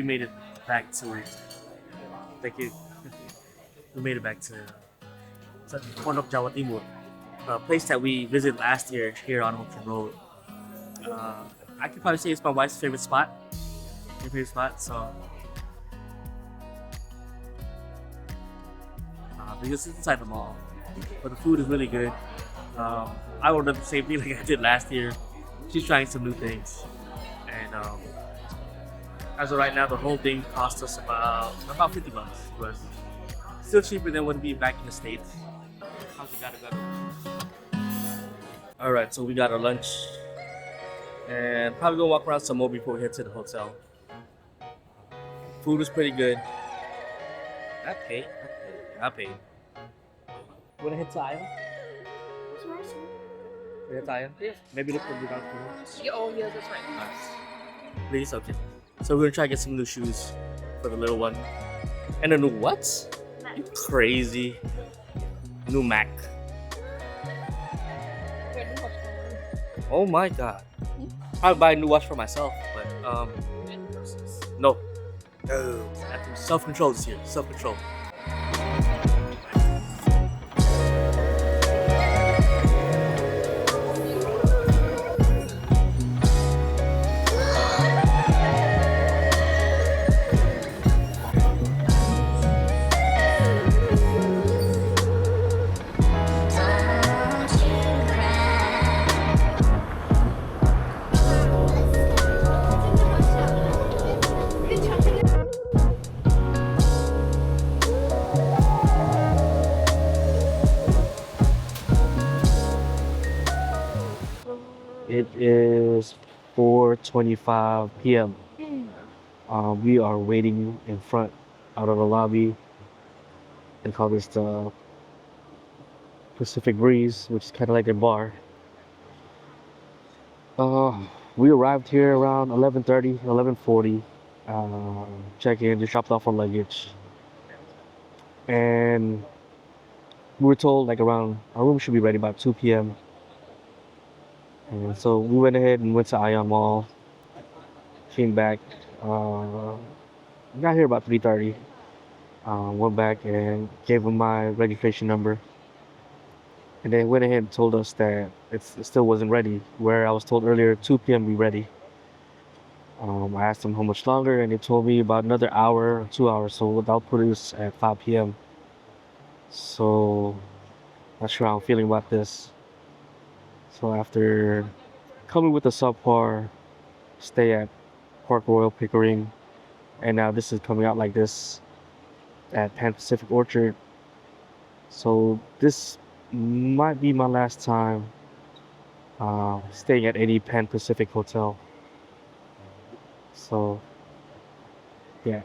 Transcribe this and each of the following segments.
made it back to. Thank you. We made it back to Pondok, Jawa Timur, a place that we visited last year here on Orchard Road. I could probably say it's my wife's favorite spot. Your favorite spot, so because it's inside the mall, but the food is really good. I ordered the same thing like I did last year. She's trying some new things, and as of right now, the whole thing cost us about $50. But still cheaper than when we back in the States. How's it gotta go? All right, so we got our lunch, and probably gonna walk around some more before we head to the hotel. Food was pretty good. I paid. Wanna head to Ion? Head to Ion? Yes. Maybe look for the downstairs. Yeah, oh, yeah, that's right. Please, okay. So we're gonna try to get some new shoes for the little one. And a new what? You crazy. New Mac. Oh my god. I'll buy a new watch for myself, but no. No. Self-control is here. Self-control. It is 4:25 p.m. We are waiting in front out of the lobby. They call this the Pacific Breeze, which is kind of like a bar. We arrived here around 11:30, 11:40. Check in, just dropped off our luggage. And we were told like around our room should be ready about 2 p.m. And so we went ahead and went to Ion Mall, came back, got here about 3:30, went back and gave them my registration number. And they went ahead and told us that it still wasn't ready, where I was told earlier 2 p.m. be ready. I asked them how much longer, and they told me about another hour or 2 hours, so that'll put us at 5 p.m. So, not sure how I'm feeling about this. So after coming with a subpar stay at Park Royal Pickering, and now this is coming out like this at Pan Pacific Orchard. So this might be my last time staying at any Pan Pacific hotel. So yeah.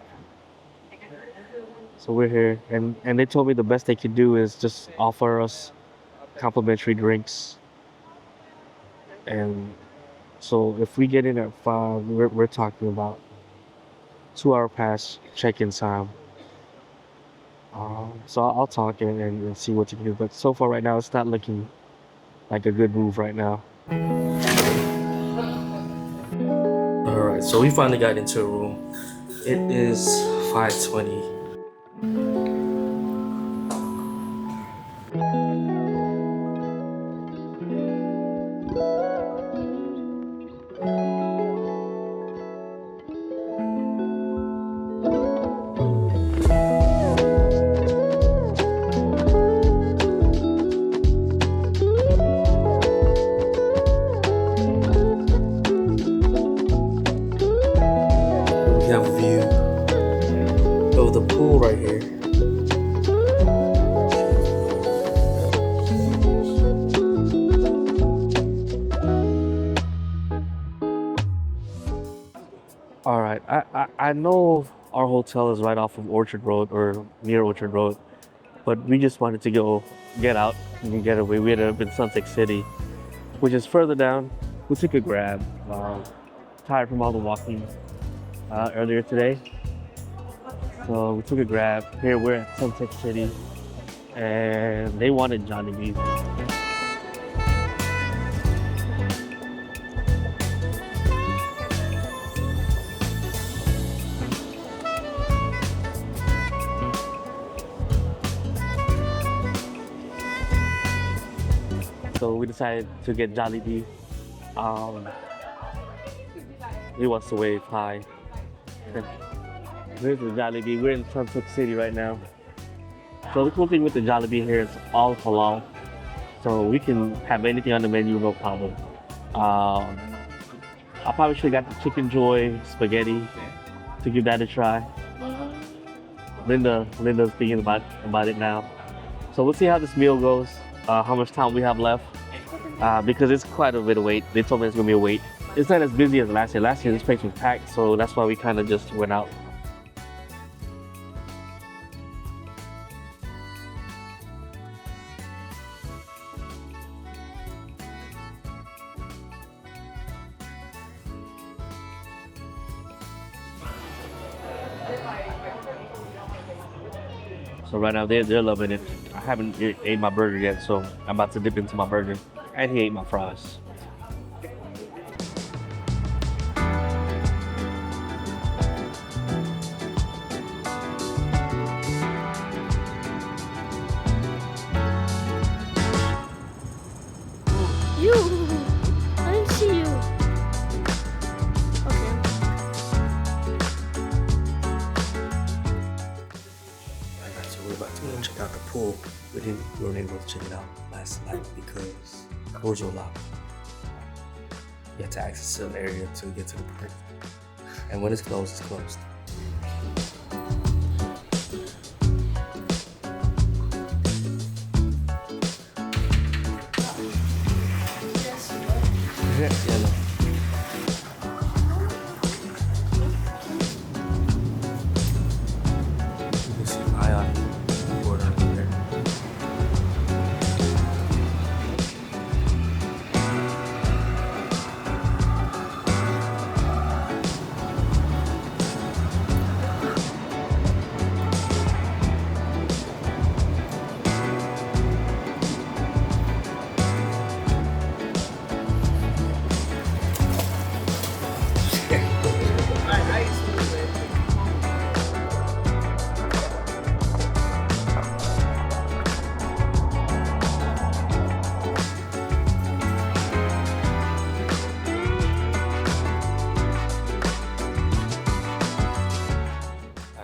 So we're here, and they told me the best they could do is just offer us complimentary drinks. And so if we get in at 5, we're talking about 2 hour past check-in time. So I'll talk and see what you can do. But so far right now, it's not looking like a good move right now. Alright, so we finally got into a room. It is 5:20. We have a view of the pool right here. All right, I know our hotel is right off of Orchard Road or near Orchard Road, but we just wanted to get out and get away. We ended up in Suntec City, which is further down. We took a grab. Tired from all the walking earlier today. So we took a grab. Here we're at Suntec City, and they wanted Jollibee. So we decided to get Jollibee. Um, he wants to wave hi. Here's the Jollibee. We're in Suntec City right now. So the cool thing with the Jollibee here is all halal. So we can have anything on the menu, no problem. Um, I probably should have got the chicken joy spaghetti to give that a try. Linda's thinking about it now. So we'll see how this meal goes. How much time we have left. Because it's quite a bit of wait. They told me it's gonna be a wait. It's not as busy as last year. Last year this place was packed, so that's why we kind of just went out. So right now they're loving it. I haven't ate my burger yet, so I'm about to dip into my burger. And he ate my fries. You! I didn't see you. Okay. Alright, so we're about to go check out the pool. We weren't able to check it out last night because doors were locked. You have to access a certain area to get to the park. And when it's closed, it's closed. Yeah, no. You can see my eye board over there.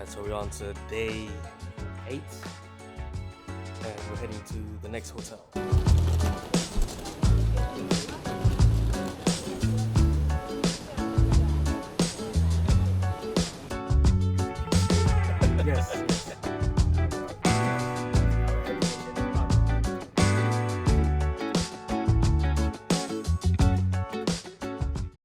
So we're on to day 8 and we're heading to the next hotel.